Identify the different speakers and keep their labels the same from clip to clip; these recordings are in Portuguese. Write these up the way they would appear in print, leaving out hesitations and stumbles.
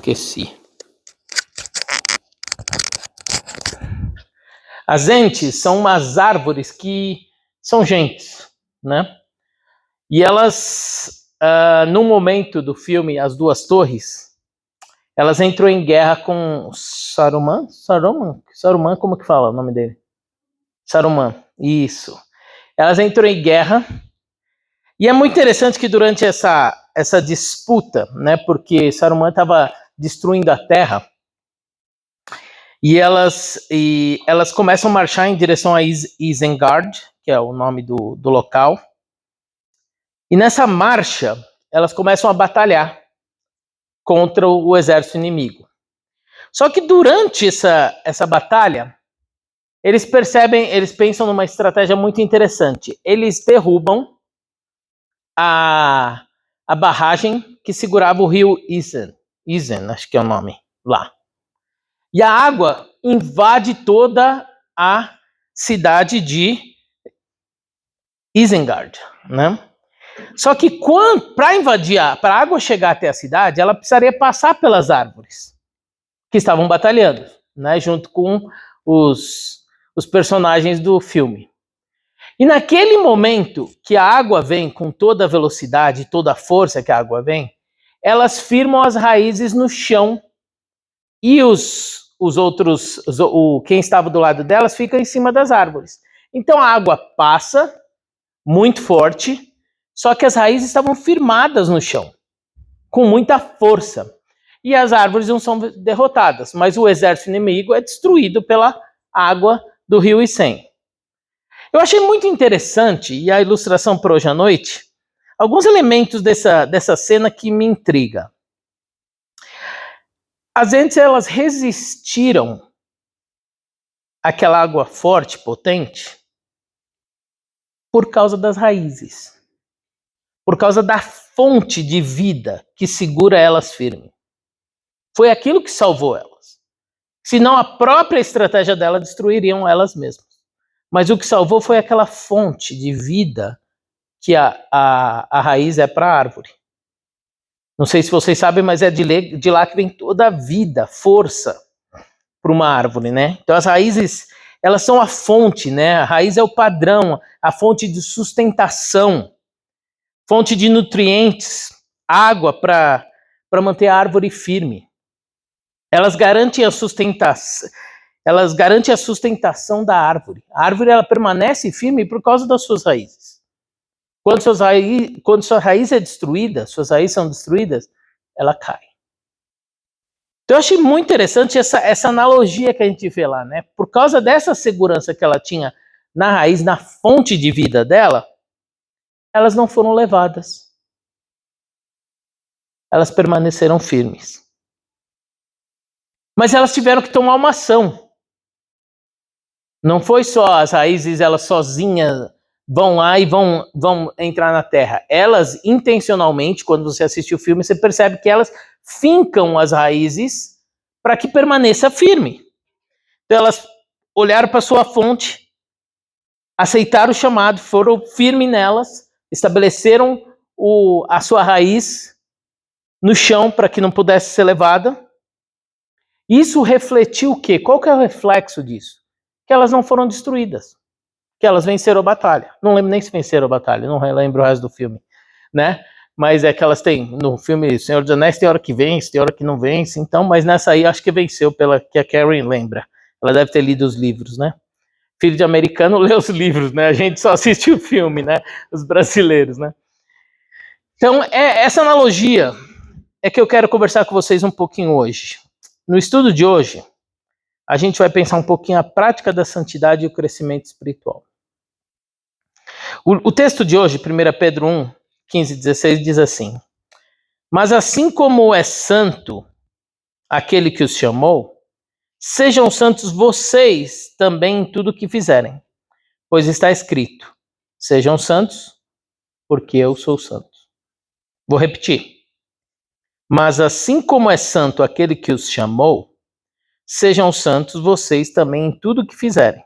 Speaker 1: Esqueci. As entes são umas árvores que são gentes, né? E elas, no momento do filme As Duas Torres, elas entram em guerra com Saruman? Saruman, como que fala o nome dele? Saruman, isso. Elas entram em guerra. E é muito interessante que durante essa disputa, né, porque Saruman estava destruindo a Terra, e elas começam a marchar em direção a Isengard, que é o nome do local. E nessa marcha, elas começam a batalhar contra o exército inimigo. Só que durante essa batalha, eles pensam numa estratégia muito interessante. Eles derrubam a barragem que segurava o rio Isen, acho que é o nome lá. E a água invade toda a cidade de Isengard, né? Só que para a água chegar até a cidade, ela precisaria passar pelas árvores que estavam batalhando, né, junto com os personagens do filme. E naquele momento que a água vem com toda a velocidade, toda a força que a água vem, elas firmam as raízes no chão e quem estava do lado delas fica em cima das árvores. Então a água passa muito forte, só que as raízes estavam firmadas no chão, com muita força. E as árvores não são derrotadas, mas o exército inimigo é destruído pela água do rio Isen. Eu achei muito interessante, e a ilustração para hoje à noite, alguns elementos dessa cena que me intriga. As entes, elas resistiram àquela água forte, potente, por causa das raízes. Por causa da fonte de vida que segura elas firmes. Foi aquilo que salvou elas. Senão a própria estratégia delas destruiriam elas mesmas. Mas o que salvou foi aquela fonte de vida que a raiz é para a árvore. Não sei se vocês sabem, mas é de lá que vem toda a vida, força para uma árvore, né? Então as raízes, elas são a fonte, né? A raiz é o padrão, a fonte de sustentação, fonte de nutrientes, água para manter a árvore firme. Elas garantem a sustentação da árvore. A árvore, ela permanece firme por causa das suas raízes. Quando sua raiz é destruída, suas raízes são destruídas, ela cai. Então eu achei muito interessante essa analogia que a gente vê lá, né? Por causa dessa segurança que ela tinha na raiz, na fonte de vida dela, elas não foram levadas. Elas permaneceram firmes. Mas elas tiveram que tomar uma ação. Não foi só as raízes, elas sozinhas vão lá e vão entrar na terra. Elas, intencionalmente, quando você assiste o filme, você percebe que elas fincam as raízes para que permaneça firme. Então elas olharam para sua fonte, aceitaram o chamado, foram firmes nelas, estabeleceram a sua raiz no chão para que não pudesse ser levada. Isso refletiu o quê? Qual que é o reflexo disso? Que elas não foram destruídas. Que elas venceram a batalha. Não lembro nem se venceram a batalha, não lembro o resto do filme, né? Mas é que elas têm, no filme Senhor dos Anéis, tem hora que vence, tem hora que não vence, então, mas nessa aí acho que venceu, pela que a Karen lembra. Ela deve ter lido os livros, né? Filho de americano lê os livros, né? A gente só assiste o filme, né? Os brasileiros, né? Então, essa analogia é que eu quero conversar com vocês um pouquinho hoje. No estudo de hoje, a gente vai pensar um pouquinho a prática da santidade e o crescimento espiritual. O texto de hoje, 1 Pedro 1, 15 e 16, diz assim: Mas assim como é santo aquele que os chamou, sejam santos vocês também em tudo o que fizerem, pois está escrito: sejam santos, porque eu sou santo. Vou repetir. Mas assim como é santo aquele que os chamou, sejam santos vocês também em tudo o que fizerem,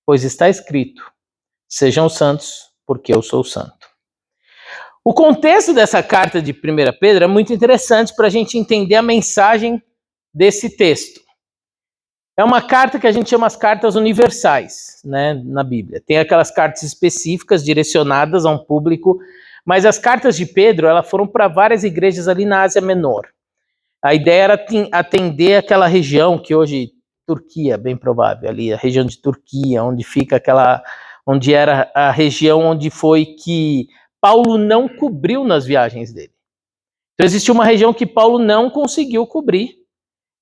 Speaker 1: pois está escrito: sejam santos, porque eu sou santo. O contexto dessa carta de 1 Pedro é muito interessante para a gente entender a mensagem desse texto. É uma carta que a gente chama as cartas universais, né, na Bíblia. Tem aquelas cartas específicas direcionadas a um público, mas as cartas de Pedro, elas foram para várias igrejas ali na Ásia Menor. A ideia era atender aquela região que hoje, Turquia, bem provável, ali a região de Turquia, onde fica onde era a região onde foi que Paulo não cobriu nas viagens dele. Então existe uma região que Paulo não conseguiu cobrir,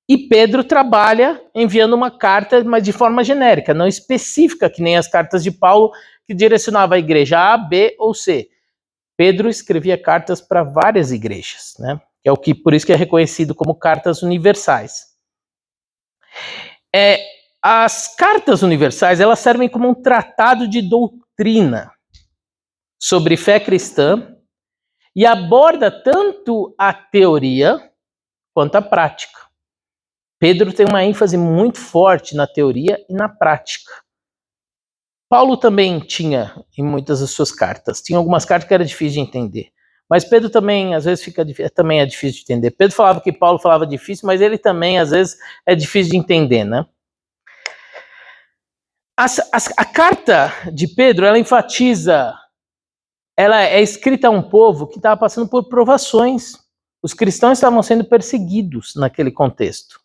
Speaker 1: e Pedro trabalha enviando uma carta, mas de forma genérica, não específica, que nem as cartas de Paulo, que direcionava a igreja A, B ou C. Pedro escrevia cartas para várias igrejas, né? Por isso que é reconhecido como cartas universais. As cartas universais, elas servem como um tratado de doutrina sobre fé cristã e aborda tanto a teoria quanto a prática. Pedro tem uma ênfase muito forte na teoria e na prática. Paulo também tinha, em muitas das suas cartas, tinha algumas cartas que era difícil de entender. Mas Pedro também, às vezes, também é difícil de entender. Pedro falava que Paulo falava difícil, mas ele também, às vezes, é difícil de entender, né? A carta de Pedro, ela enfatiza, ela é escrita a um povo que estava passando por provações. Os cristãos estavam sendo perseguidos naquele contexto.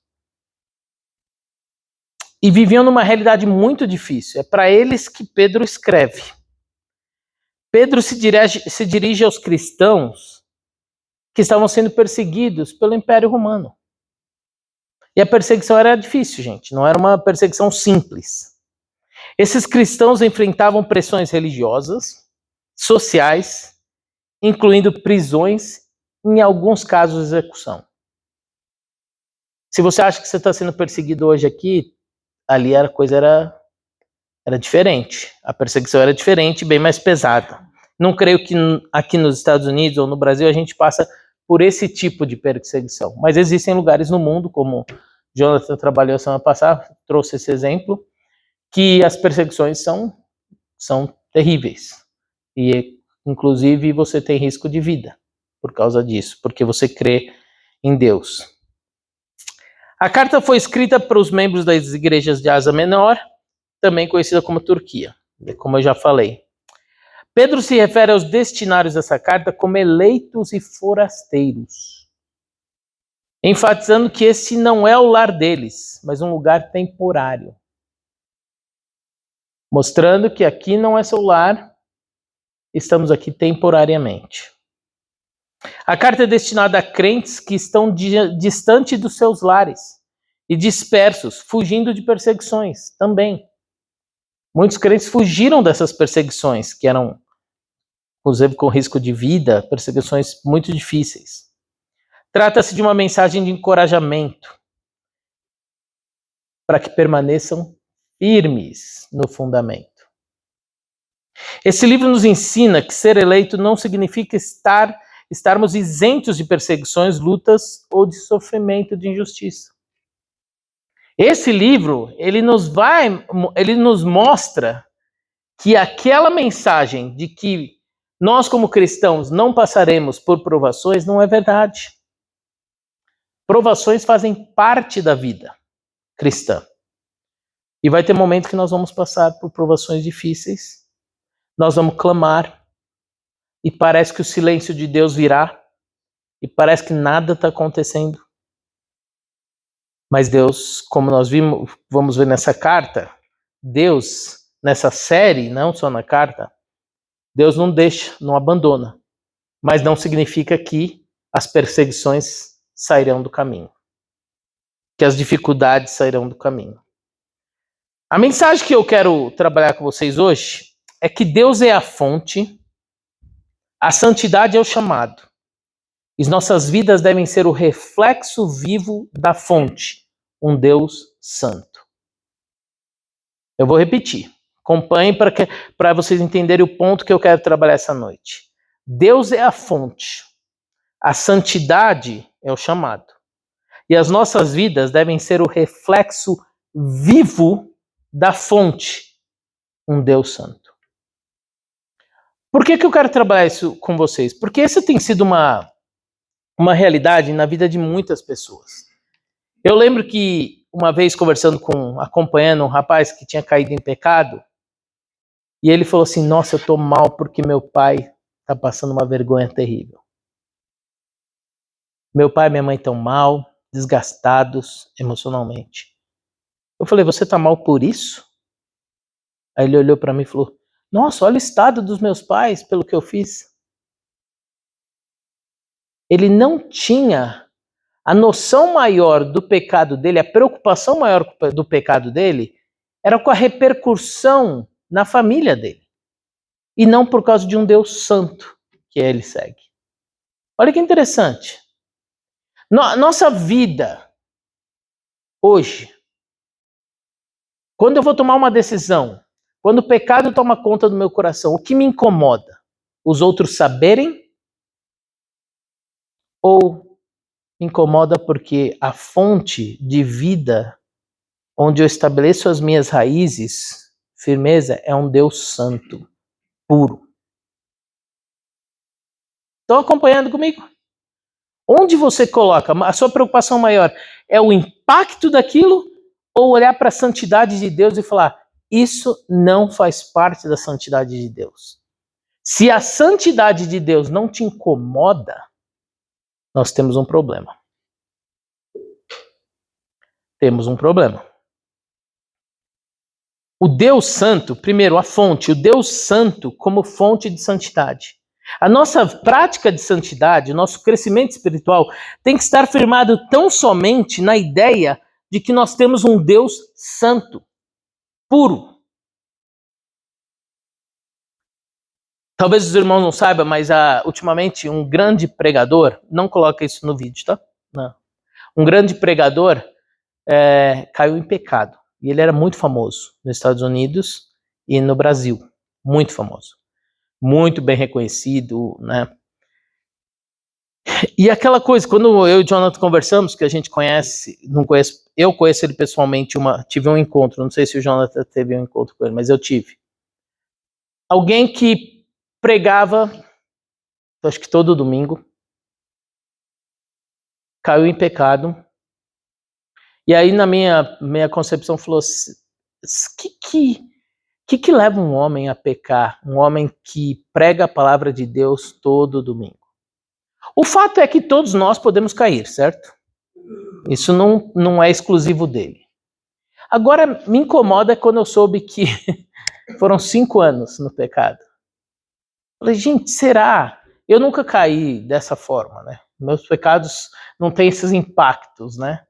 Speaker 1: E viviam numa realidade muito difícil. É para eles que Pedro escreve. Pedro se dirige aos cristãos que estavam sendo perseguidos pelo Império Romano. E a perseguição era difícil, gente. Não era uma perseguição simples. Esses cristãos enfrentavam pressões religiosas, sociais, incluindo prisões, em alguns casos execução. Se você acha que você está sendo perseguido hoje aqui, ali a coisa era diferente. A perseguição era diferente, bem mais pesada. Não creio que aqui nos Estados Unidos ou no Brasil a gente passa por esse tipo de perseguição. Mas existem lugares no mundo, como Jonathan trabalhou semana passada, trouxe esse exemplo, que as perseguições são terríveis. E, inclusive, você tem risco de vida por causa disso, porque você crê em Deus. A carta foi escrita para os membros das igrejas de Ásia Menor, também conhecida como Turquia, como eu já falei. Pedro se refere aos destinatários dessa carta como eleitos e forasteiros, enfatizando que esse não é o lar deles, mas um lugar temporário. Mostrando que aqui não é seu lar, estamos aqui temporariamente. A carta é destinada a crentes que estão distante dos seus lares e dispersos, fugindo de perseguições também. Muitos crentes fugiram dessas perseguições, que eram, inclusive, com risco de vida, perseguições muito difíceis. Trata-se de uma mensagem de encorajamento para que permaneçam firmes no fundamento. Esse livro nos ensina que ser eleito não significa estarmos isentos de perseguições, lutas ou de sofrimento de injustiça. Esse livro, ele nos mostra que aquela mensagem de que nós como cristãos não passaremos por provações não é verdade. Provações fazem parte da vida cristã. E vai ter momentos que nós vamos passar por provações difíceis, nós vamos clamar, e parece que o silêncio de Deus virá, e parece que nada está acontecendo. Mas Deus, como nós vamos ver nessa carta, Deus, nessa série, não só na carta, Deus não deixa, não abandona. Mas não significa que as perseguições sairão do caminho, que as dificuldades sairão do caminho. A mensagem que eu quero trabalhar com vocês hoje é que Deus é a fonte, a santidade é o chamado. E nossas vidas devem ser o reflexo vivo da fonte, um Deus santo. Eu vou repetir. Acompanhe para vocês entenderem o ponto que eu quero trabalhar essa noite. Deus é a fonte, a santidade é o chamado. E as nossas vidas devem ser o reflexo vivo da fonte, um Deus santo. Por que eu quero trabalhar isso com vocês? Porque essa tem sido uma realidade na vida de muitas pessoas. Eu lembro que uma vez acompanhando um rapaz que tinha caído em pecado, e ele falou assim, nossa, eu tô mal porque meu pai tá passando uma vergonha terrível. Meu pai e minha mãe estão mal, desgastados emocionalmente. Eu falei, você tá mal por isso? Aí ele olhou para mim e falou, nossa, olha o estado dos meus pais pelo que eu fiz. Ele não tinha a noção maior do pecado dele, a preocupação maior do pecado dele, era com a repercussão na família dele. E não por causa de um Deus santo que ele segue. Olha que interessante. Nossa vida, hoje, quando eu vou tomar uma decisão, quando o pecado toma conta do meu coração, o que me incomoda? Os outros saberem? Ou me incomoda porque a fonte de vida onde eu estabeleço as minhas raízes, firmeza, é um Deus santo, puro. Estão acompanhando comigo? Onde você coloca? A sua preocupação maior é o impacto daquilo ou olhar para a santidade de Deus e falar, isso não faz parte da santidade de Deus. Se a santidade de Deus não te incomoda, nós temos um problema. Temos um problema. O Deus Santo, primeiro, a fonte, o Deus Santo como fonte de santidade. A nossa prática de santidade, o nosso crescimento espiritual tem que estar firmado tão somente na ideia de que nós temos um Deus santo, puro. Talvez os irmãos não saibam, mas ultimamente um grande pregador, não coloca isso no vídeo, tá? Não. Um grande pregador caiu em pecado. E ele era muito famoso nos Estados Unidos e no Brasil. Muito famoso. Muito bem reconhecido, né? E aquela coisa, quando eu e o Jonathan conversamos, que a gente conhece, não conheço, eu conheço ele pessoalmente, tive um encontro, não sei se o Jonathan teve um encontro com ele, mas eu tive. Alguém que pregava, acho que todo domingo, caiu em pecado, e aí na minha concepção falou assim, que leva um homem a pecar? Um homem que prega a palavra de Deus todo domingo. O fato é que todos nós podemos cair, certo? Isso não é exclusivo dele. Agora, me incomoda quando eu soube que foram 5 anos no pecado. Falei, gente, será? Eu nunca caí dessa forma, né? Meus pecados não têm esses impactos, né?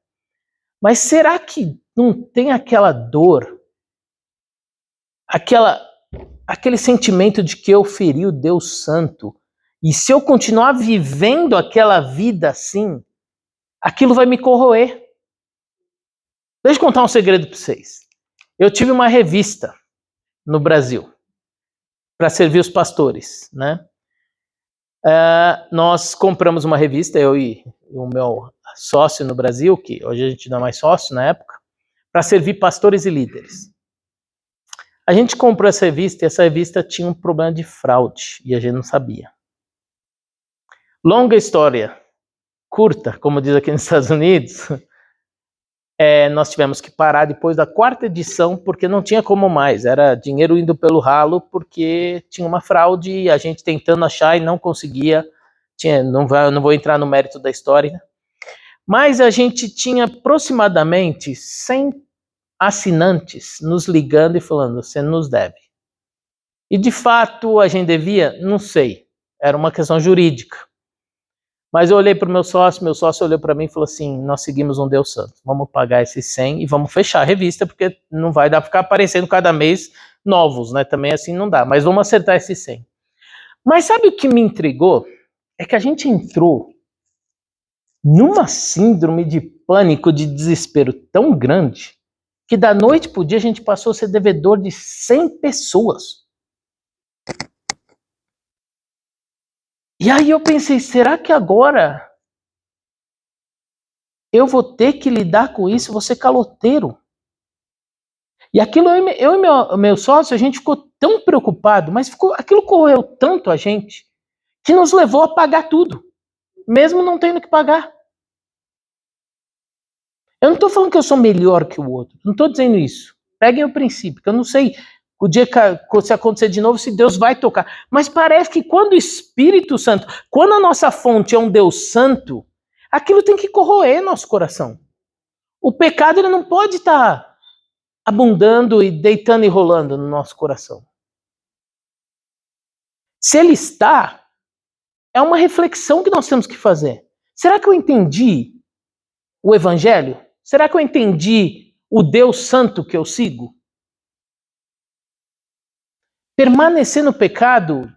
Speaker 1: Mas será que não tem aquela dor, aquele sentimento de que eu feri o Deus Santo, e se eu continuar vivendo aquela vida assim, aquilo vai me corroer? Deixa eu contar um segredo para vocês. Eu tive uma revista no Brasil para servir os pastores, né? Nós compramos uma revista, eu e o meu sócio no Brasil, que hoje a gente não é mais sócio na época, para servir pastores e líderes. A gente comprou essa revista e essa revista tinha um problema de fraude e a gente não sabia. Longa história, curta, como diz aqui nos Estados Unidos, nós tivemos que parar depois da 4ª edição porque não tinha como mais, era dinheiro indo pelo ralo porque tinha uma fraude e a gente tentando achar e não conseguia, não vou entrar no mérito da história, mas a gente tinha aproximadamente 100 assinantes nos ligando e falando, você nos deve. E de fato a gente devia? Não sei, era uma questão jurídica. Mas eu olhei para o meu sócio olhou para mim e falou assim, nós seguimos um Deus santo, vamos pagar esses 100 e vamos fechar a revista, porque não vai dar para ficar aparecendo cada mês novos, né? Também assim não dá, mas vamos acertar esses 100. Mas sabe o que me intrigou? É que a gente entrou numa síndrome de pânico, de desespero tão grande, que da noite pro dia a gente passou a ser devedor de 100 pessoas. E aí eu pensei, será que agora eu vou ter que lidar com isso, vou ser caloteiro? E aquilo, eu e meu sócio, a gente ficou tão preocupado, mas aquilo correu tanto a gente, que nos levou a pagar tudo, mesmo não tendo que pagar. Eu não estou falando que eu sou melhor que o outro, não estou dizendo isso. Peguem o princípio, que eu não sei o dia que se acontecer de novo, se Deus vai tocar. Mas parece que quando o Espírito Santo, quando a nossa fonte é um Deus santo, aquilo tem que corroer nosso coração. O pecado ele não pode estar abundando e deitando e rolando no nosso coração. Se ele está, é uma reflexão que nós temos que fazer. Será que eu entendi o Evangelho? Será que eu entendi o Deus Santo que eu sigo? Permanecer no pecado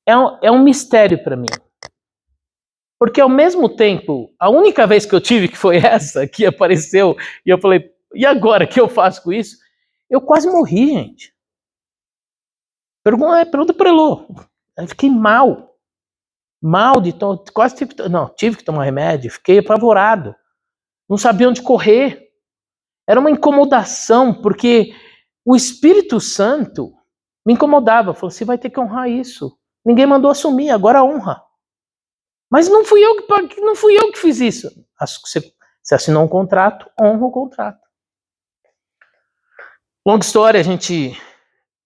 Speaker 1: é um mistério para mim. Porque ao mesmo tempo, a única vez que eu tive, que foi essa, que apareceu, e eu falei, e agora, o que eu faço com isso? Eu quase morri, gente. Pergunta para Elô. Eu fiquei mal. Mal de quase tive que tomar remédio, fiquei apavorado. Não sabia onde correr. Era uma incomodação, porque o Espírito Santo me incomodava. Falou, você vai ter que honrar isso. Ninguém mandou assumir, agora honra. Mas não fui eu que fiz isso. Você assinou um contrato, honra o contrato. Longa história,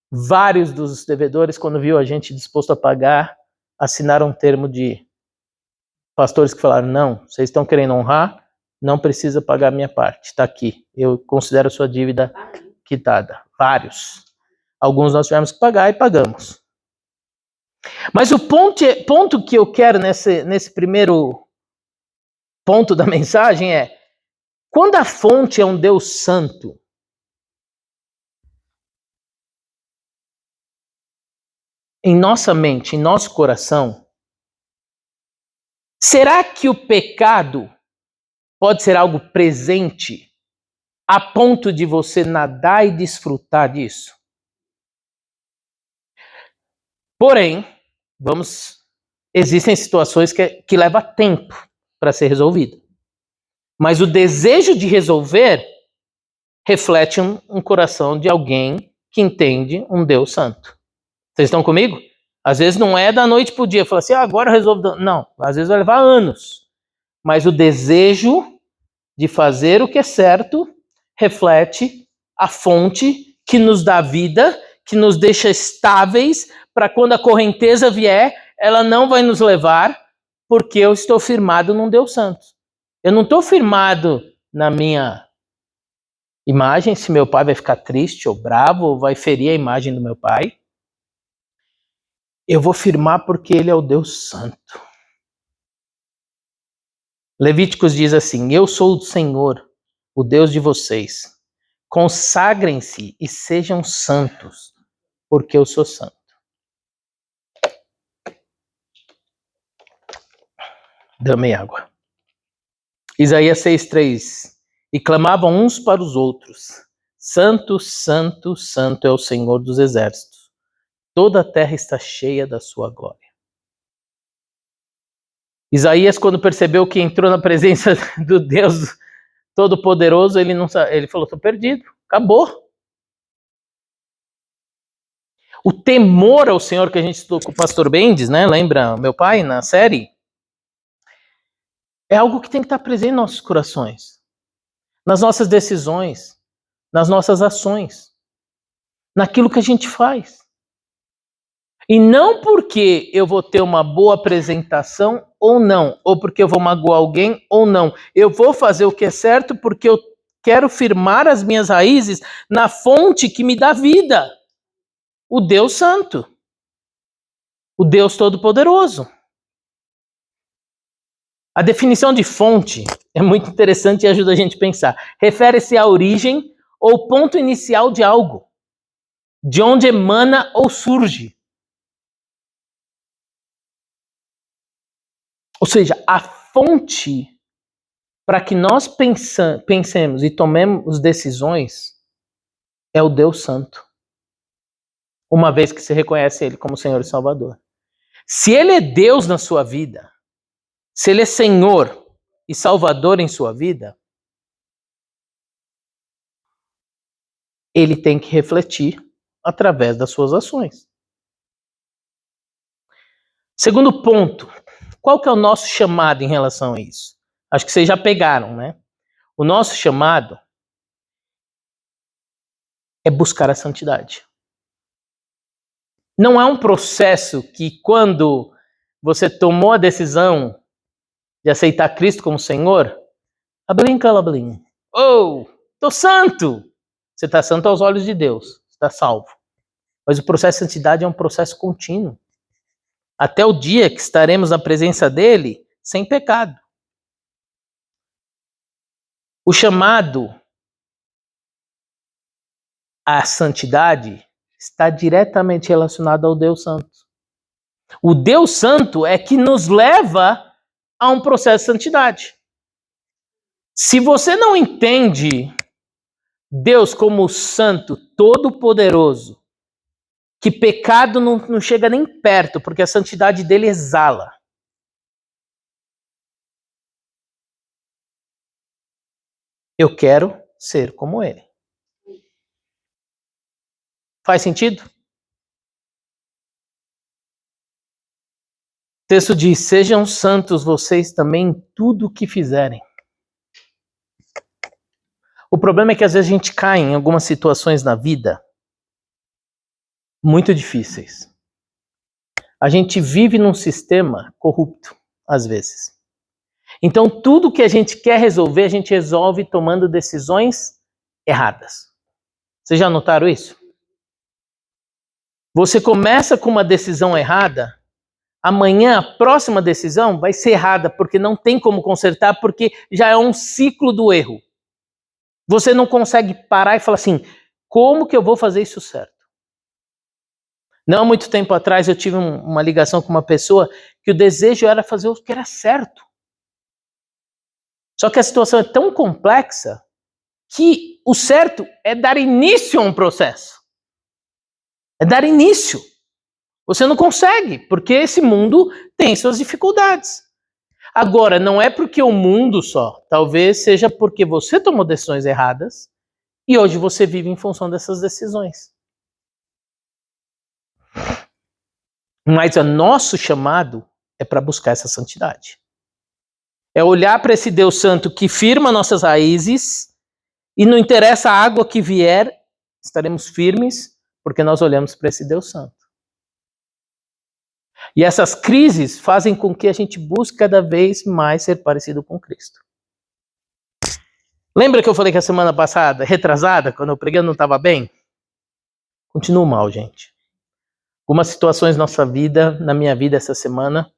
Speaker 1: vários dos devedores, quando viu a gente disposto a pagar, assinaram um termo de pastores que falaram, não, vocês estão querendo honrar, não precisa pagar a minha parte, está aqui. Eu considero a sua dívida quitada. Vários. Alguns nós tivemos que pagar e pagamos. Mas o ponto que eu quero nesse primeiro ponto da mensagem é, quando a fonte é um Deus santo, em nossa mente, em nosso coração, será que o pecado pode ser algo presente a ponto de você nadar e desfrutar disso? Porém, existem situações que levam tempo para ser resolvido. Mas o desejo de resolver reflete um coração de alguém que entende um Deus santo. Vocês estão comigo? Às vezes não é da noite para o dia, fala assim, agora eu resolvo. Não, às vezes vai levar anos. Mas o desejo de fazer o que é certo reflete a fonte que nos dá vida, que nos deixa estáveis, para quando a correnteza vier, ela não vai nos levar, porque eu estou firmado num Deus santo. Eu não estou firmado na minha imagem, se meu pai vai ficar triste ou bravo, ou vai ferir a imagem do meu pai. Eu vou firmar porque ele é o Deus santo. Levíticos diz assim, eu sou o Senhor, o Deus de vocês. Consagrem-se e sejam santos, porque eu sou santo. Dame água. Isaías 6:3. E clamavam uns para os outros, santo, santo, santo é o Senhor dos exércitos. Toda a terra está cheia da sua glória. Isaías, quando percebeu que entrou na presença do Deus Todo-Poderoso, ele falou, estou perdido, acabou. O temor ao Senhor que a gente estudou com o pastor Bendes, né? Lembra meu pai na série? É algo que tem que estar presente em nossos corações, nas nossas decisões, nas nossas ações, naquilo que a gente faz. E não porque eu vou ter uma boa apresentação ou não, ou porque eu vou magoar alguém ou não. Eu vou fazer o que é certo porque eu quero firmar as minhas raízes na fonte que me dá vida. O Deus Santo. O Deus Todo-Poderoso. A definição de fonte é muito interessante e ajuda a gente a pensar. Refere-se à origem ou ponto inicial de algo, de onde emana ou surge. Ou seja, a fonte para que nós pensemos e tomemos decisões é o Deus Santo. Uma vez que você reconhece Ele como Senhor e Salvador. Se Ele é Deus na sua vida, se Ele é Senhor e Salvador em sua vida, ele tem que refletir através das suas ações. Segundo ponto, qual que é o nosso chamado em relação a isso? Acho que vocês já pegaram, né? O nosso chamado é buscar a santidade. Não é um processo que quando você tomou a decisão de aceitar Cristo como Senhor, ablim, calablim. Oh, tô santo! Você está santo aos olhos de Deus, está salvo. Mas o processo de santidade é um processo contínuo. Até o dia que estaremos na presença dele sem pecado. O chamado à santidade está diretamente relacionado ao Deus Santo. O Deus Santo é que nos leva a um processo de santidade. Se você não entende Deus como santo, todo-poderoso, que pecado não chega nem perto, porque a santidade dele exala. Eu quero ser como ele. Faz sentido? O texto diz: sejam santos vocês também em tudo o que fizerem. O problema é que às vezes a gente cai em algumas situações na vida muito difíceis. A gente vive num sistema corrupto, às vezes. Então, tudo que a gente quer resolver, a gente resolve tomando decisões erradas. Vocês já notaram isso? Você começa com uma decisão errada, amanhã a próxima decisão vai ser errada, porque não tem como consertar, porque já é um ciclo do erro. Você não consegue parar e falar assim, como que eu vou fazer isso certo? Não há muito tempo atrás eu tive uma ligação com uma pessoa que o desejo era fazer o que era certo. Só que a situação é tão complexa que o certo é dar início a um processo. É dar início. Você não consegue, porque esse mundo tem suas dificuldades. Agora, não é porque o mundo só. Talvez seja porque você tomou decisões erradas e hoje você vive em função dessas decisões. Mas o nosso chamado é para buscar essa santidade. É olhar para esse Deus Santo que firma nossas raízes e não interessa a água que vier, estaremos firmes porque nós olhamos para esse Deus Santo. E essas crises fazem com que a gente busque cada vez mais ser parecido com Cristo. Lembra que eu falei que a semana passada, retrasada, quando eu preguei, eu não estava bem? Continuo mal, gente. Algumas situações na minha vida essa semana,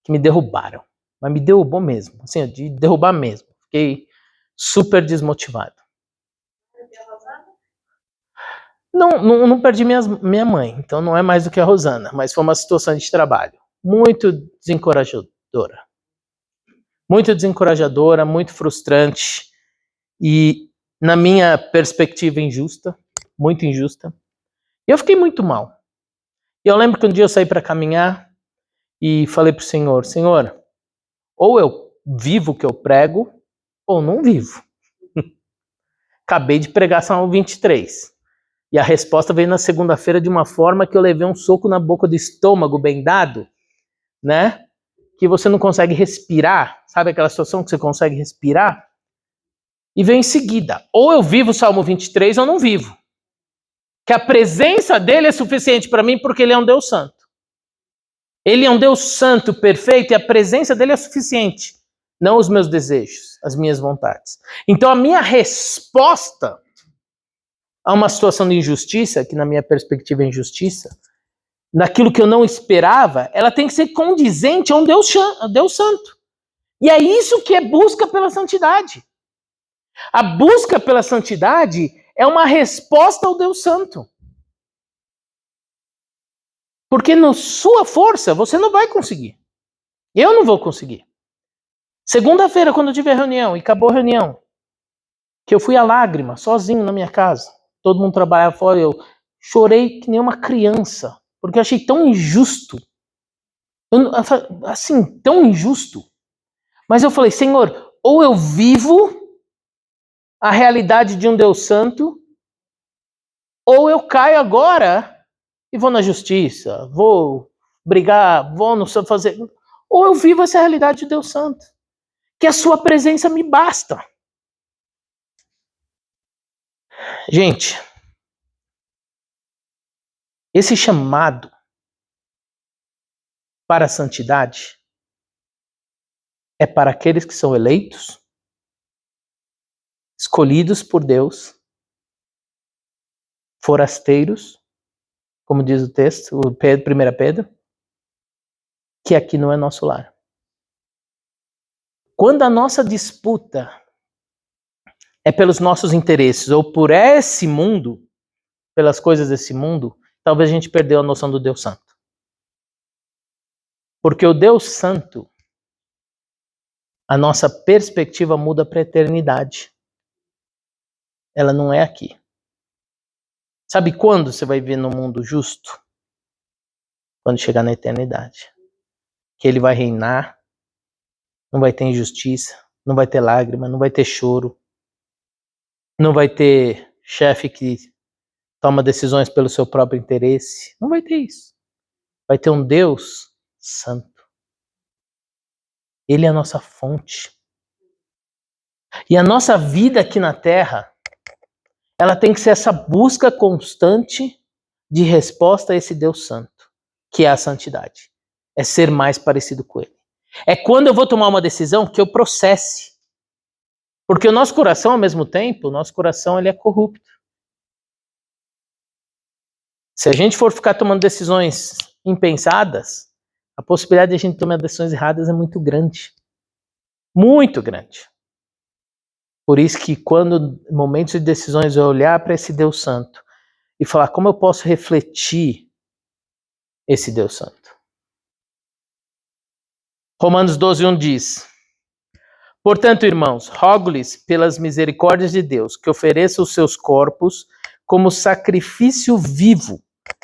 Speaker 1: que me derrubaram. Mas me derrubou mesmo, assim, de derrubar mesmo. Fiquei super desmotivado. Não perdi minha mãe, então não é mais do que a Rosana, mas foi uma situação de trabalho muito desencorajadora. Muito desencorajadora, muito frustrante e, na minha perspectiva, injusta, muito injusta. E eu fiquei muito mal. E eu lembro que um dia eu saí para caminhar e falei para o Senhor, Senhor, ou eu vivo o que eu prego, ou não vivo. Acabei de pregar Salmo 23. E a resposta veio na segunda-feira de uma forma que eu levei um soco na boca do estômago bem dado, né? Que você não consegue respirar. Sabe aquela situação que você consegue respirar? E veio em seguida. Ou eu vivo o Salmo 23 ou não vivo. Que a presença dele é suficiente para mim porque ele é um Deus santo. Ele é um Deus santo, perfeito, e a presença dele é suficiente. Não os meus desejos, as minhas vontades. Então a minha resposta a uma situação de injustiça, que na minha perspectiva é injustiça, naquilo que eu não esperava, ela tem que ser condizente a um Deus santo. E é isso que é busca pela santidade. A busca pela santidade é uma resposta ao Deus santo. Porque na sua força você não vai conseguir. Eu não vou conseguir. Segunda-feira, quando eu tive a reunião, e acabou a reunião, que eu fui a lágrima, sozinho na minha casa, todo mundo trabalhava fora, eu chorei que nem uma criança, porque eu achei tão injusto. Assim, tão injusto. Mas eu falei, Senhor, ou eu vivo a realidade de um Deus santo, Ou eu caio agora e vou na justiça, vou brigar, vou não sei fazer. Ou eu vivo essa realidade de Deus Santo. Que a sua presença me basta. Gente, esse chamado para a santidade é para aqueles que são eleitos, escolhidos por Deus, forasteiros, como diz o texto, 1 Pedro, que aqui não é nosso lar. Quando a nossa disputa é pelos nossos interesses ou por esse mundo, pelas coisas desse mundo, talvez a gente perdeu a noção do Deus Santo. Porque o Deus Santo, a nossa perspectiva muda para a eternidade. Ela não é aqui. Sabe quando você vai viver no mundo justo? Quando chegar na eternidade. Que ele vai reinar, não vai ter injustiça, não vai ter lágrima, não vai ter choro, não vai ter chefe que toma decisões pelo seu próprio interesse. Não vai ter isso. Vai ter um Deus santo. Ele é a nossa fonte. E a nossa vida aqui na Terra, ela tem que ser essa busca constante de resposta a esse Deus santo, que é a santidade. É ser mais parecido com ele. É quando eu vou tomar uma decisão que eu processe. Porque o nosso coração, ao mesmo tempo, o nosso coração ele é corrupto. Se a gente for ficar tomando decisões impensadas, a possibilidade de a gente tomar decisões erradas é muito grande. Muito grande. Por isso que quando, em momentos de decisões, eu olhar para esse Deus Santo e falar como eu posso refletir esse Deus Santo. Romanos 12:1 diz: portanto, irmãos, rogo-lhes pelas misericórdias de Deus que ofereçam os seus corpos como sacrifício vivo,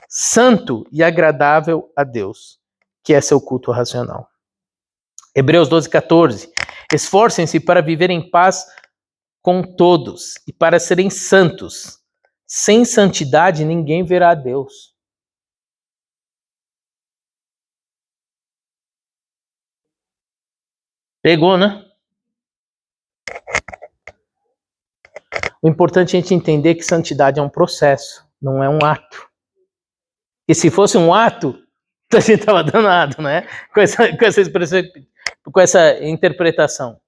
Speaker 1: santo e agradável a Deus, que é seu culto racional. Hebreus 12:14 esforcem-se para viver em paz com todos e para serem santos. Sem santidade ninguém verá a Deus. Pegou, né? O importante é a gente entender que santidade é um processo, não é um ato. E se fosse um ato, a gente estava danado, né? Com essa expressão, com essa interpretação.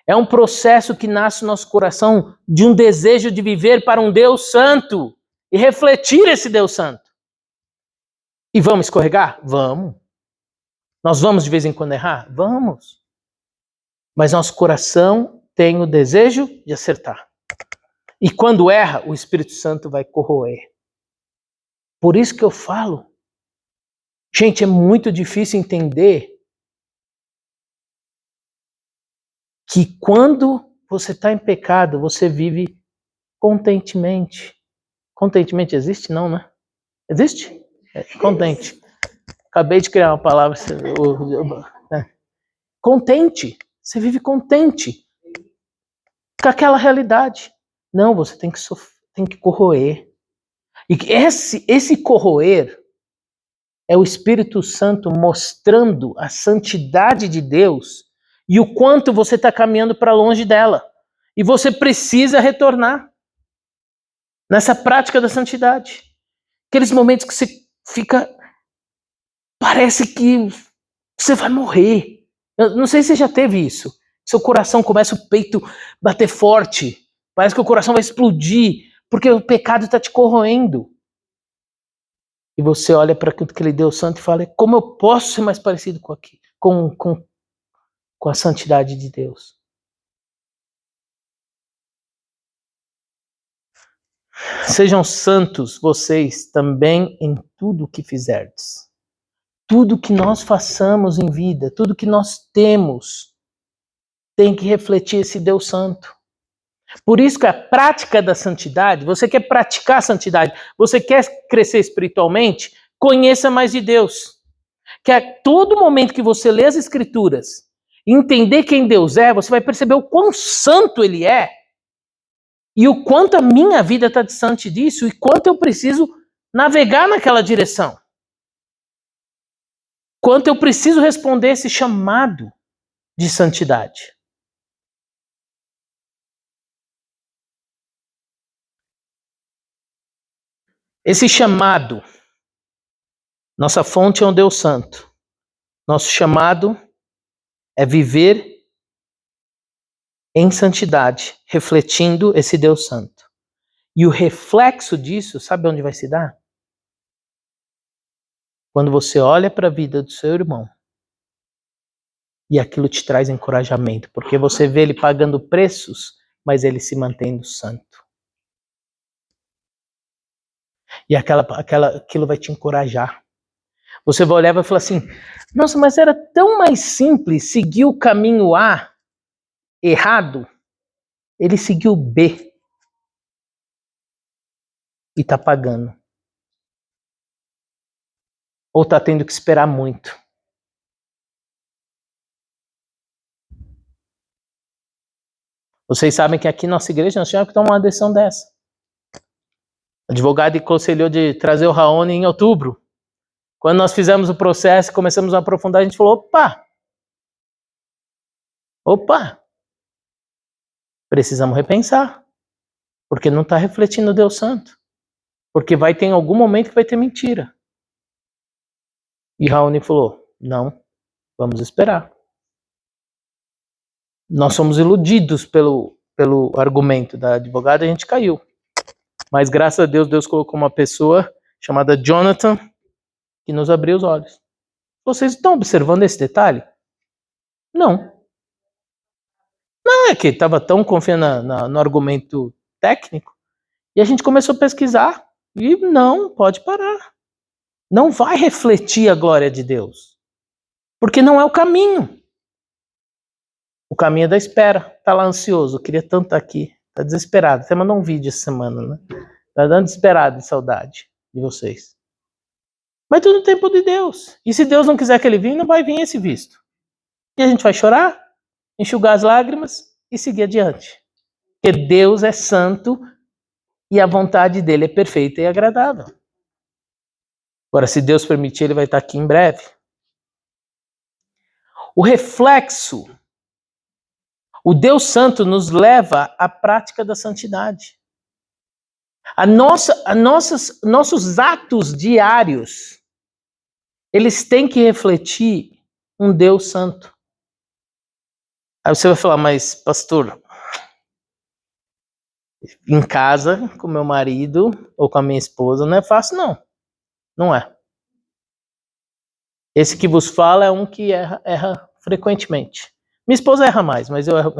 Speaker 1: É um processo que nasce no nosso coração de um desejo de viver para um Deus santo e refletir esse Deus santo. E vamos escorregar? Vamos. Nós vamos de vez em quando errar? Vamos. Mas nosso coração tem o desejo de acertar. E quando erra, o Espírito Santo vai corroer. Por isso que eu falo, gente, é muito difícil entender que quando você está em pecado, você vive contentemente. Contentemente existe? Não, né? Existe? É, contente. Acabei de criar uma palavra. Contente. Você vive contente com aquela realidade. Não, você tem que corroer. E esse corroer é o Espírito Santo mostrando a santidade de Deus e o quanto você está caminhando para longe dela. E você precisa retornar nessa prática da santidade. Aqueles momentos que você fica... Parece que você vai morrer. Eu não sei se você já teve isso. Seu coração começa o peito bater forte. Parece que o coração vai explodir, porque o pecado está te corroendo. E você olha para aquilo que ele deu santo e fala, como eu posso ser mais parecido com a santidade de Deus? Sejam santos vocês também em tudo o que fizerdes. Tudo que nós façamos em vida, tudo que nós temos, tem que refletir esse Deus Santo. Por isso que a prática da santidade, você quer praticar a santidade, você quer crescer espiritualmente, conheça mais de Deus. Que a todo momento que você lê as Escrituras, entender quem Deus é, você vai perceber o quão santo Ele é. E o quanto a minha vida está distante disso e quanto eu preciso navegar naquela direção. Quanto eu preciso responder esse chamado de santidade. Esse chamado, nossa fonte é um Deus Santo. Nosso chamado é viver em santidade, refletindo esse Deus Santo. E o reflexo disso, sabe onde vai se dar? Quando você olha para a vida do seu irmão e aquilo te traz encorajamento, porque você vê ele pagando preços, mas ele se mantendo santo. E aquilo vai te encorajar. Você vai olhar e vai falar assim, nossa, mas era tão mais simples seguir o caminho A errado. Ele seguiu o B e está pagando. Ou está tendo que esperar muito. Vocês sabem que aqui na nossa igreja nós tínhamos que tomar uma decisão dessa. O advogado aconselhou de trazer o Raoni em outubro. Quando nós fizemos o processo e começamos a aprofundar, a gente falou, opa, precisamos repensar. Porque não está refletindo o Deus Santo. Porque vai ter em algum momento que vai ter mentira. E Raoni falou, não, vamos esperar. Nós somos iludidos pelo argumento da advogada e a gente caiu. Mas graças a Deus, Deus colocou uma pessoa chamada Jonathan que nos abriu os olhos. Vocês estão observando esse detalhe? Não. Não, é que estava tão confiando no argumento técnico e a gente começou a pesquisar e não, pode parar. Não vai refletir a glória de Deus. Porque não é o caminho. O caminho é da espera. Tá lá ansioso, queria tanto estar aqui. Tá desesperado. Até mandou um vídeo essa semana, né? Tá dando desesperado de saudade de vocês. Mas tudo no tempo de Deus. E se Deus não quiser que ele venha, não vai vir esse visto. E a gente vai chorar, enxugar as lágrimas e seguir adiante. Porque Deus é santo e a vontade dele é perfeita e agradável. Agora, se Deus permitir, ele vai estar aqui em breve. O reflexo, o Deus Santo nos leva à prática da santidade. Nossos atos diários, eles têm que refletir um Deus Santo. Aí você vai falar, mas pastor, em casa, com meu marido ou com a minha esposa, não é fácil não. Não é. Esse que vos fala é um que erra frequentemente. Minha esposa erra mais, mas eu erro.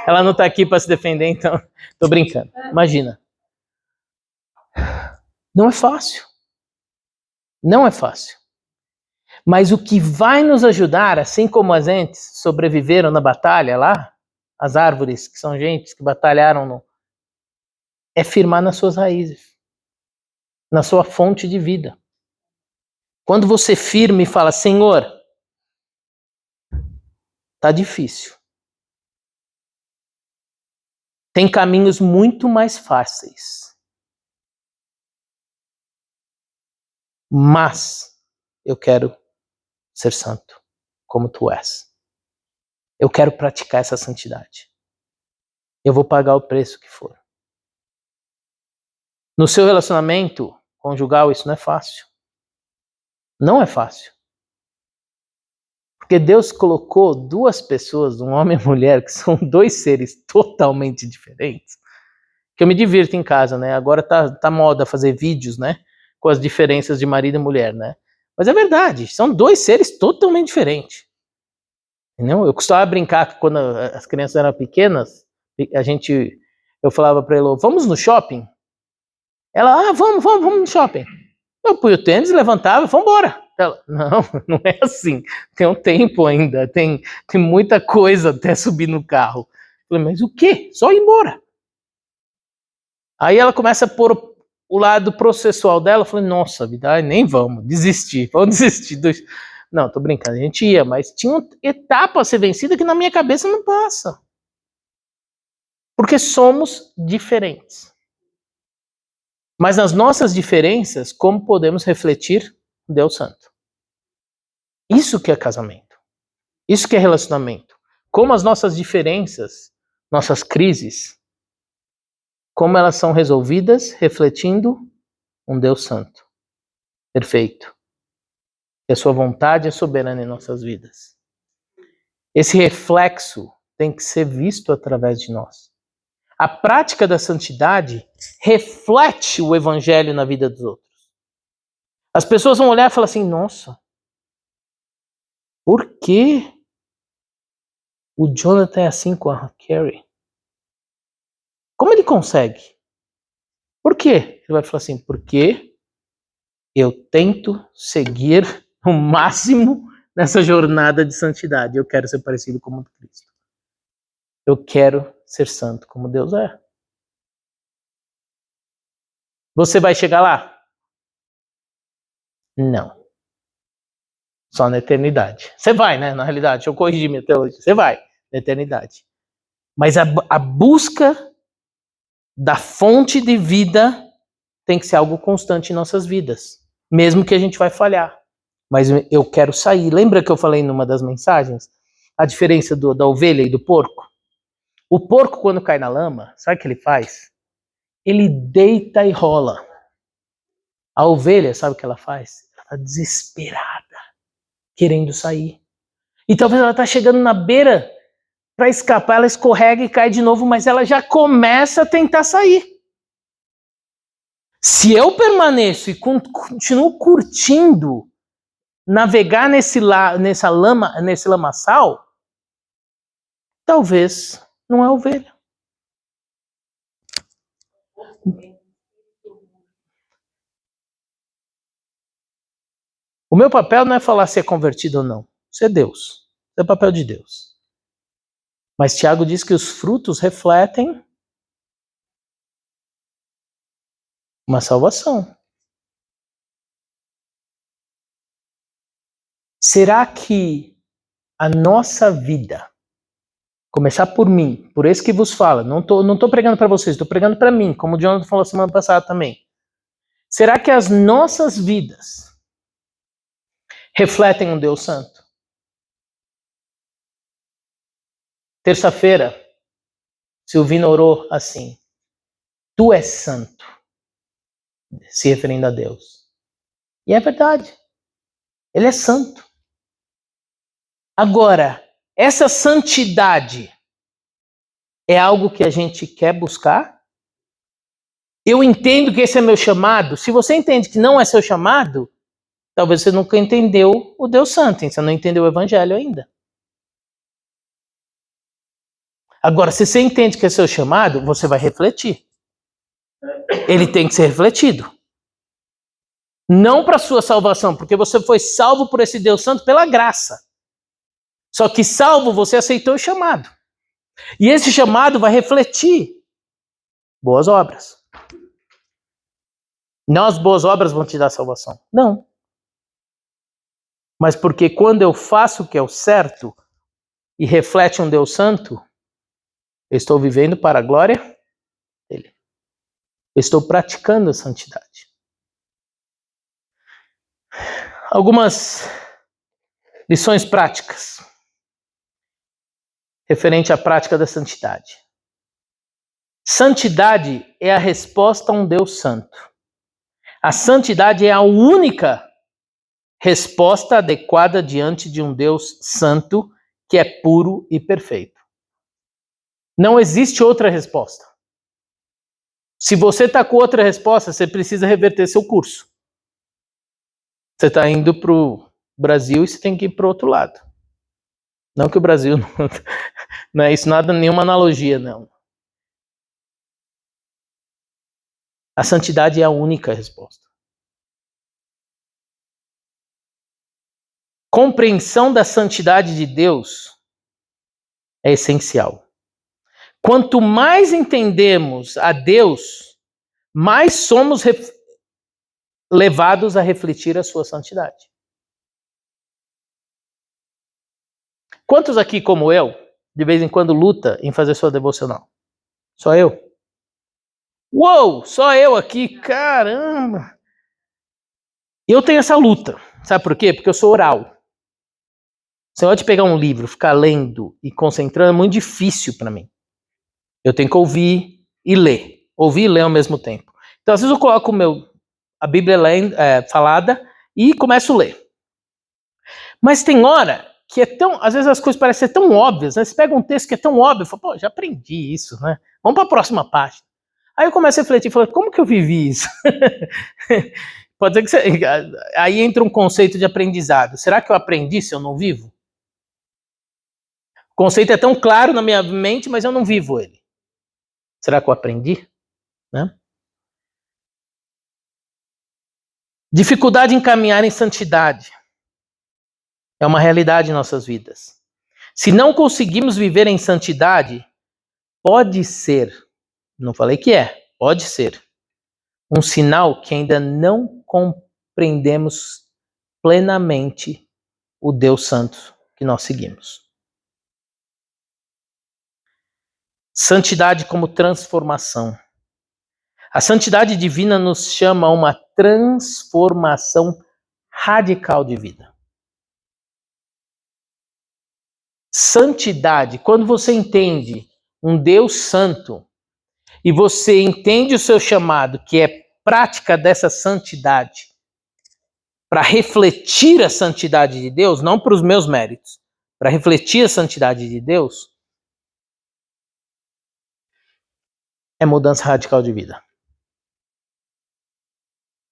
Speaker 1: Ela não tá aqui para se defender, então tô brincando. Imagina. Não é fácil. Não é fácil. Mas o que vai nos ajudar, assim como as entes sobreviveram na batalha lá, as árvores, que são gentes que batalharam, é firmar nas suas raízes, na sua fonte de vida. Quando você firma e fala, Senhor, tá difícil. Tem caminhos muito mais fáceis. Mas eu quero ser santo, como tu és. Eu quero praticar essa santidade. Eu vou pagar o preço que for. No seu relacionamento conjugal, isso não é fácil. Não é fácil. Porque Deus colocou duas pessoas, um homem e uma mulher, que são dois seres totalmente diferentes. Que eu me divirto em casa, né? Agora tá moda fazer vídeos, né? Com as diferenças de marido e mulher, né? Mas é verdade, são dois seres totalmente diferentes. Entendeu? Eu costumava brincar que quando as crianças eram pequenas, eu falava pra ela, vamos no shopping? Ela, vamos no shopping. Eu punho o tênis, levantava, vamos embora. Ela, não é assim. Tem um tempo ainda, tem muita coisa até subir no carro. Eu falei, mas o quê? Só ir embora. Aí ela começa a pôr o lado processual dela. Eu falei, nossa vida, nem vamos desistir. Não, tô brincando, a gente ia, mas tinha uma etapa a ser vencida que na minha cabeça não passa. Porque somos diferentes. Mas nas nossas diferenças, como podemos refletir Deus Santo? Isso que é casamento. Isso que é relacionamento. Como as nossas diferenças, nossas crises, como elas são resolvidas refletindo um Deus Santo, perfeito. E a sua vontade é soberana em nossas vidas. Esse reflexo tem que ser visto através de nós. A prática da santidade reflete o evangelho na vida dos outros. As pessoas vão olhar e falar assim, nossa, por que o Jonathan é assim com a Carrie? Como ele consegue? Por quê? Ele vai falar assim, porque eu tento seguir o máximo nessa jornada de santidade. Eu quero ser parecido com Cristo. Eu quero ser santo como Deus é. Você vai chegar lá? Não. Só na eternidade. Você vai, né? Na realidade, deixa eu corrigir minha teologia. Você vai na eternidade. Mas a busca da fonte de vida tem que ser algo constante em nossas vidas. Mesmo que a gente vai falhar. Mas eu quero sair. Lembra que eu falei numa das mensagens? A diferença da ovelha e do porco? O porco, quando cai na lama, sabe o que ele faz? Ele deita e rola. A ovelha, sabe o que ela faz? Ela está desesperada, querendo sair. E talvez ela está chegando na beira para escapar, ela escorrega e cai de novo, mas ela já começa a tentar sair. Se eu permaneço e continuo curtindo navegar nesse lamaçal, talvez não é ovelha. O meu papel não é falar se é convertido ou não. Isso é Deus. Isso é o papel de Deus. Mas Tiago diz que os frutos refletem uma salvação. Será que a nossa vida, começar por mim, por esse que vos fala, não tô pregando para vocês, estou pregando para mim, como o Jonathan falou semana passada também. Será que as nossas vidas refletem um Deus Santo? Terça-feira, Silvina orou assim: Tu és santo, se referindo a Deus. E é verdade, Ele é santo. Agora, essa santidade é algo que a gente quer buscar? Eu entendo que esse é meu chamado. Se você entende que não é seu chamado, talvez você nunca entendeu o Deus Santo, você não entendeu o Evangelho ainda. Agora, se você entende que é seu chamado, você vai refletir. Ele tem que ser refletido. Não para sua salvação, porque você foi salvo por esse Deus Santo pela graça. Só que salvo, você aceitou o chamado. E esse chamado vai refletir boas obras. Não as boas obras vão te dar salvação. Não. Mas porque quando eu faço o que é o certo e reflete um Deus Santo, eu estou vivendo para a glória dele. Eu estou praticando a santidade. Algumas lições práticas referente à prática da santidade. Santidade é a resposta a um Deus santo. A santidade é a única resposta adequada diante de um Deus santo que é puro e perfeito. Não existe outra resposta. Se você está com outra resposta, você precisa reverter seu curso. Você está indo para o Brasil e você tem que ir para o outro lado. Não que o Brasil não é isso, nada, nenhuma analogia, não. A santidade é a única resposta. Compreensão da santidade de Deus é essencial. Quanto mais entendemos a Deus, mais somos levados a refletir a sua santidade. Quantos aqui, como eu, de vez em quando luta em fazer sua devocional? Só eu? Uou, só eu aqui, caramba! Eu tenho essa luta, sabe por quê? Porque eu sou oral. Você pode pegar um livro, ficar lendo e concentrando, é muito difícil para mim. Eu tenho que ouvir e ler. Ouvir e ler ao mesmo tempo. Então, às vezes eu coloco a Bíblia falada e começo a ler. Mas tem hora que é tão... Às vezes as coisas parecem ser tão óbvias, né? Você pega um texto que é tão óbvio, fala, pô, já aprendi isso, né? Vamos para a próxima página. Aí eu começo a refletir, falo, como que eu vivi isso? Pode ser que você... Aí entra um conceito de aprendizado. Será que eu aprendi se eu não vivo? O conceito é tão claro na minha mente, mas eu não vivo ele. Será que eu aprendi? Né? Dificuldade em caminhar em santidade é uma realidade em nossas vidas. Se não conseguimos viver em santidade, pode ser, não falei que é, pode ser, um sinal que ainda não compreendemos plenamente o Deus Santo que nós seguimos. Santidade como transformação. A santidade divina nos chama a uma transformação radical de vida. Santidade, quando você entende um Deus santo e você entende o seu chamado, que é prática dessa santidade, para refletir a santidade de Deus, não para os meus méritos, para refletir a santidade de Deus, é mudança radical de vida.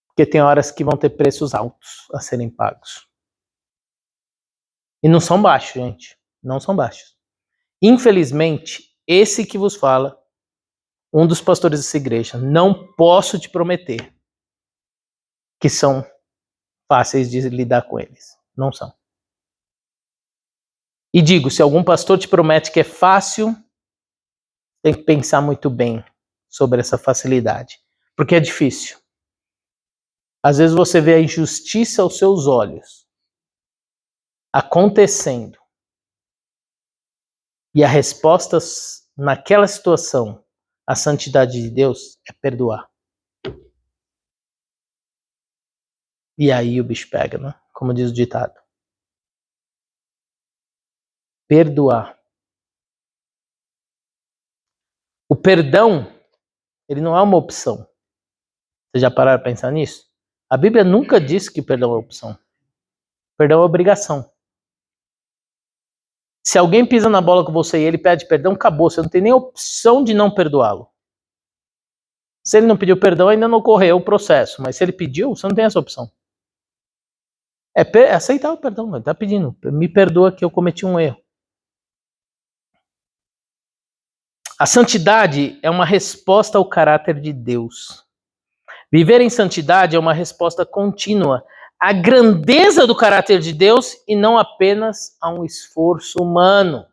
Speaker 1: Porque tem horas que vão ter preços altos a serem pagos. E não são baixos, gente. Não são baixos. Infelizmente, esse que vos fala, um dos pastores dessa igreja, não posso te prometer que são fáceis de lidar com eles. Não são. E digo, se algum pastor te promete que é fácil, tem que pensar muito bem sobre essa facilidade. Porque é difícil. Às vezes você vê a injustiça aos seus olhos acontecendo. E a resposta naquela situação, a santidade de Deus, é perdoar. E aí o bicho pega, né? Como diz o ditado. Perdoar. O perdão, ele não é uma opção. Vocês já pararam para pensar nisso? A Bíblia nunca disse que perdão é opção. Perdão é obrigação. Se alguém pisa na bola com você e ele pede perdão, acabou. Você não tem nem opção de não perdoá-lo. Se ele não pediu perdão, ainda não ocorreu o processo. Mas se ele pediu, você não tem essa opção. É aceitar o perdão. Ele está pedindo. Me perdoa que eu cometi um erro. A santidade é uma resposta ao caráter de Deus. Viver em santidade é uma resposta contínua à grandeza do caráter de Deus e não apenas a um esforço humano.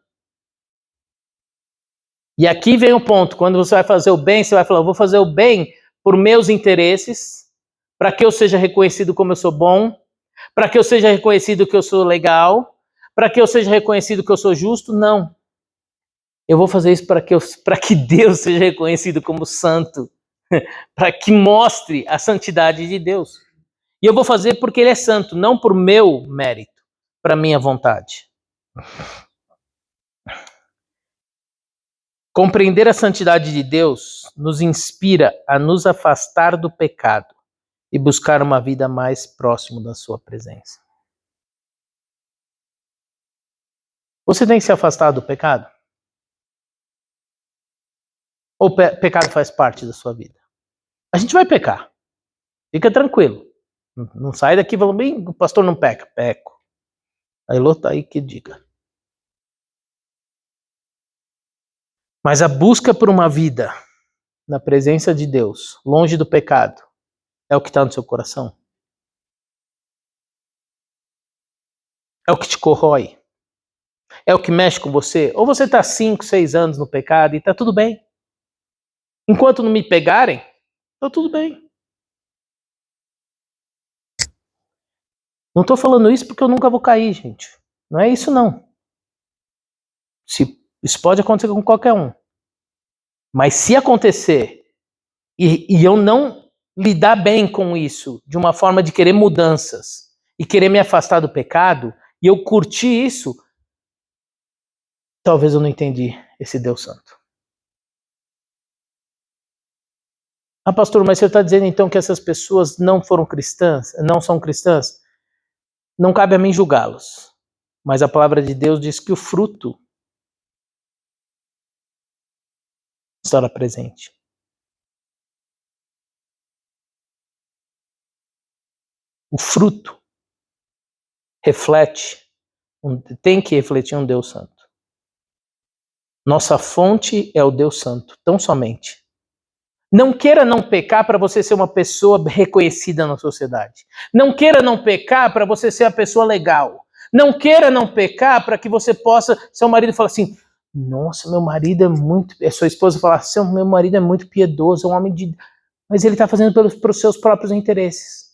Speaker 1: E aqui vem o ponto, quando você vai fazer o bem, você vai falar, eu vou fazer o bem por meus interesses, para que eu seja reconhecido como eu sou bom, para que eu seja reconhecido que eu sou legal, para que eu seja reconhecido que eu sou justo. Não. Eu vou fazer isso para que Deus seja reconhecido como santo, para que mostre a santidade de Deus. E eu vou fazer porque Ele é santo, não por meu mérito, para minha vontade. Compreender a santidade de Deus nos inspira a nos afastar do pecado e buscar uma vida mais próximo da sua presença. Você tem se afastado do pecado? Ou pecado faz parte da sua vida? A gente vai pecar. Fica tranquilo. Não sai daqui falando, bem, o pastor não peca. Peco. Aí tá aí que diga. Mas a busca por uma vida na presença de Deus, longe do pecado, é o que está no seu coração? É o que te corrói? É o que mexe com você? Ou você está 5, 6 anos no pecado e está tudo bem? Enquanto não me pegarem, está tudo bem. Não estou falando isso porque eu nunca vou cair, gente. Não é isso, não. Isso pode acontecer com qualquer um. Mas se acontecer e eu não lidar bem com isso, de uma forma de querer mudanças e querer me afastar do pecado, e eu curtir isso, talvez eu não entendi esse Deus Santo. Ah, pastor, mas você está dizendo então que essas pessoas não foram cristãs, não são cristãs? Não cabe a mim julgá-los. Mas a palavra de Deus diz que o fruto estará presente. O fruto reflete, tem que refletir um Deus Santo. Nossa fonte é o Deus Santo, tão somente. Não queira não pecar para você ser uma pessoa reconhecida na sociedade. Não queira não pecar para você ser a pessoa legal. Não queira não pecar para que você possa, seu marido fala assim, nossa, meu marido é muito, sua esposa fala assim, meu marido é muito piedoso, é um homem de... Mas ele está fazendo pelos seus próprios interesses.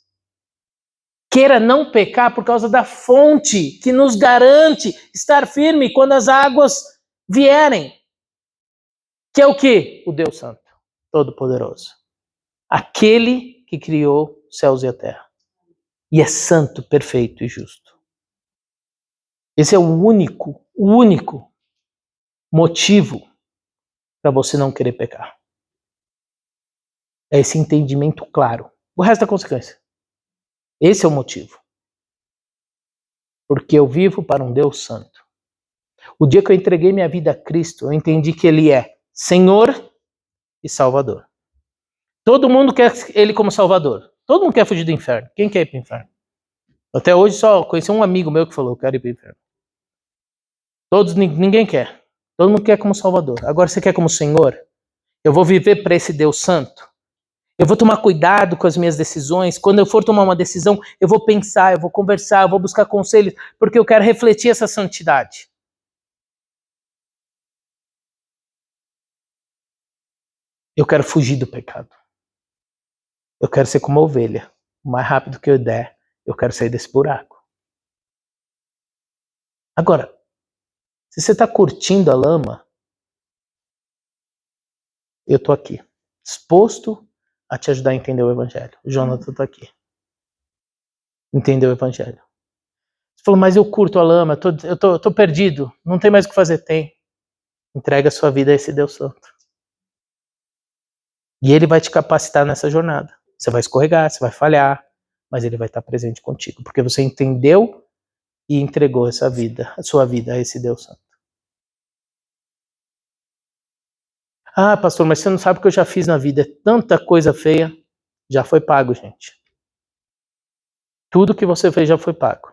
Speaker 1: Queira não pecar por causa da fonte que nos garante estar firme quando as águas vierem. Que é o quê? O Deus Santo, Todo-Poderoso. Aquele que criou céus e a terra. E é santo, perfeito e justo. Esse é o único motivo para você não querer pecar. É esse entendimento claro. O resto é consequência. Esse é o motivo. Porque eu vivo para um Deus santo. O dia que eu entreguei minha vida a Cristo, eu entendi que Ele é Senhor e Salvador. Todo mundo quer Ele como Salvador. Todo mundo quer fugir do inferno. Quem quer ir para o inferno? Até hoje só conheci um amigo meu que falou, eu quero ir para o inferno. Ninguém quer. Todo mundo quer como Salvador. Agora você quer como Senhor? Eu vou viver para esse Deus Santo? Eu vou tomar cuidado com as minhas decisões. Quando eu for tomar uma decisão, eu vou pensar, eu vou conversar, eu vou buscar conselhos, porque eu quero refletir essa santidade. Eu quero fugir do pecado. Eu quero ser como uma ovelha. O mais rápido que eu der, eu quero sair desse buraco. Agora, se você está curtindo a lama, eu estou aqui, disposto a te ajudar a entender o Evangelho. O Jonathan está aqui. Entender o Evangelho. Você falou, mas eu curto a lama, eu tô perdido, não tem mais o que fazer. Tem. Entrega a sua vida a esse Deus Santo. E Ele vai te capacitar nessa jornada. Você vai escorregar, você vai falhar, mas Ele vai estar presente contigo, porque você entendeu e entregou essa vida, a sua vida a esse Deus Santo. Ah, pastor, mas você não sabe o que eu já fiz na vida. Tanta coisa feia, já foi pago, gente. Tudo que você fez já foi pago.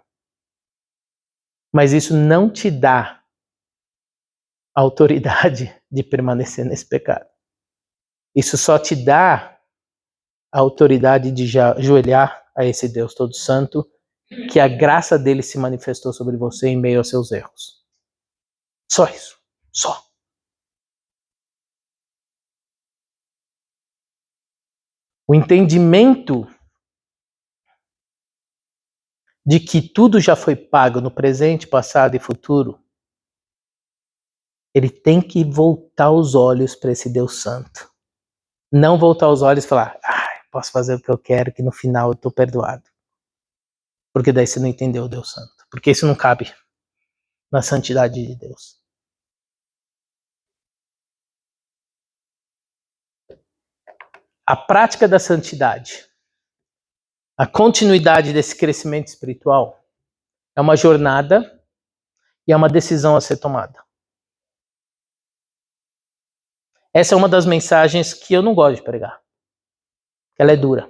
Speaker 1: Mas isso não te dá a autoridade de permanecer nesse pecado. Isso só te dá a autoridade de ajoelhar a esse Deus todo santo, que a graça dele se manifestou sobre você em meio aos seus erros. Só isso. Só. O entendimento de que tudo já foi pago no presente, passado e futuro, ele tem que voltar os olhos para esse Deus Santo. Não voltar os olhos e falar, posso fazer o que eu quero, que no final eu estou perdoado. Porque daí você não entendeu o Deus Santo. Porque isso não cabe na santidade de Deus. A prática da santidade, a continuidade desse crescimento espiritual, é uma jornada e é uma decisão a ser tomada. Essa é uma das mensagens que eu não gosto de pregar. Ela é dura.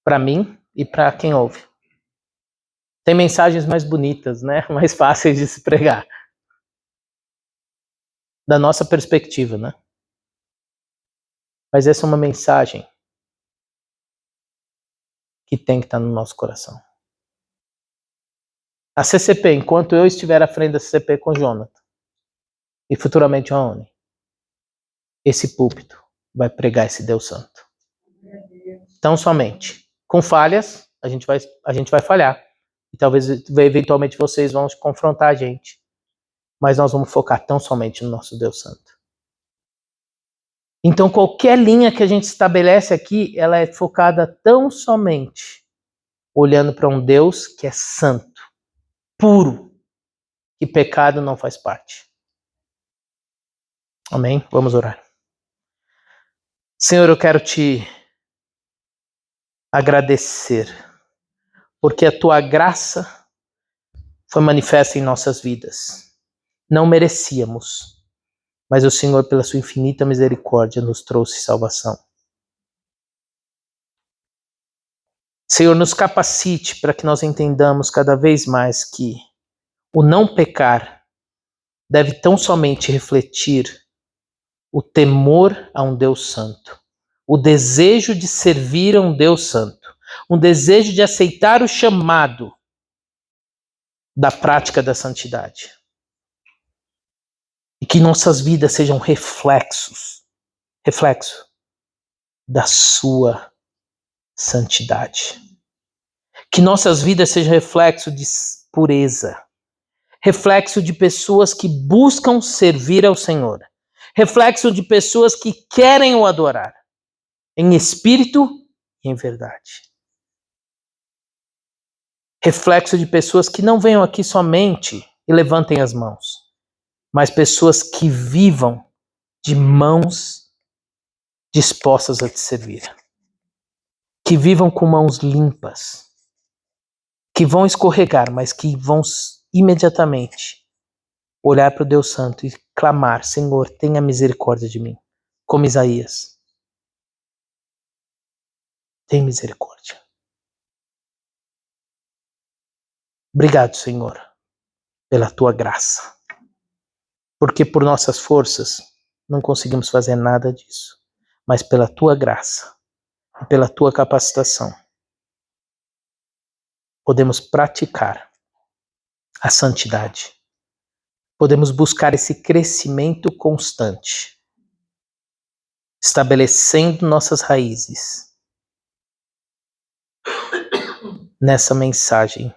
Speaker 1: Para mim e para quem ouve. Tem mensagens mais bonitas, né? Mais fáceis de se pregar. Da nossa perspectiva, né? Mas essa é uma mensagem que tem que estar no nosso coração. A CCP, enquanto eu estiver à frente da CCP com o Jonathan, e futuramente a ONU, esse púlpito vai pregar esse Deus Santo. Então, somente, com falhas, a gente vai falhar. E talvez, eventualmente, vocês vão confrontar a gente. Mas nós vamos focar tão somente no nosso Deus Santo. Então qualquer linha que a gente estabelece aqui, ela é focada tão somente olhando para um Deus que é santo, puro, que pecado não faz parte. Amém? Vamos orar. Senhor, eu quero te agradecer, porque a tua graça foi manifesta em nossas vidas. Não merecíamos, mas o Senhor, pela sua infinita misericórdia, nos trouxe salvação. Senhor, nos capacite para que nós entendamos cada vez mais que o não pecar deve tão somente refletir o temor a um Deus santo, o desejo de servir a um Deus santo, um desejo de aceitar o chamado da prática da santidade. E que nossas vidas sejam reflexo da sua santidade. Que nossas vidas sejam reflexo de pureza, reflexo de pessoas que buscam servir ao Senhor, reflexo de pessoas que querem o adorar, em espírito e em verdade. Reflexo de pessoas que não venham aqui somente e levantem as mãos, mas pessoas que vivam de mãos dispostas a te servir. Que vivam com mãos limpas, que vão escorregar, mas que vão imediatamente olhar para o Deus Santo e clamar: Senhor, tenha misericórdia de mim, como Isaías. Tem misericórdia. Obrigado, Senhor, pela tua graça, porque por nossas forças não conseguimos fazer nada disso, mas pela tua graça e pela tua capacitação podemos praticar a santidade, podemos buscar esse crescimento constante, estabelecendo nossas raízes nessa mensagem,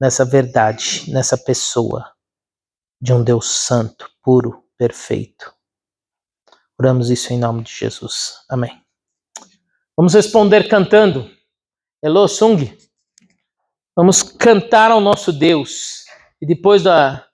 Speaker 1: nessa verdade, nessa pessoa de um Deus santo, puro, perfeito. Oramos isso em nome de Jesus. Amém. Vamos responder cantando. Elo Sung. Vamos cantar ao nosso Deus. E depois da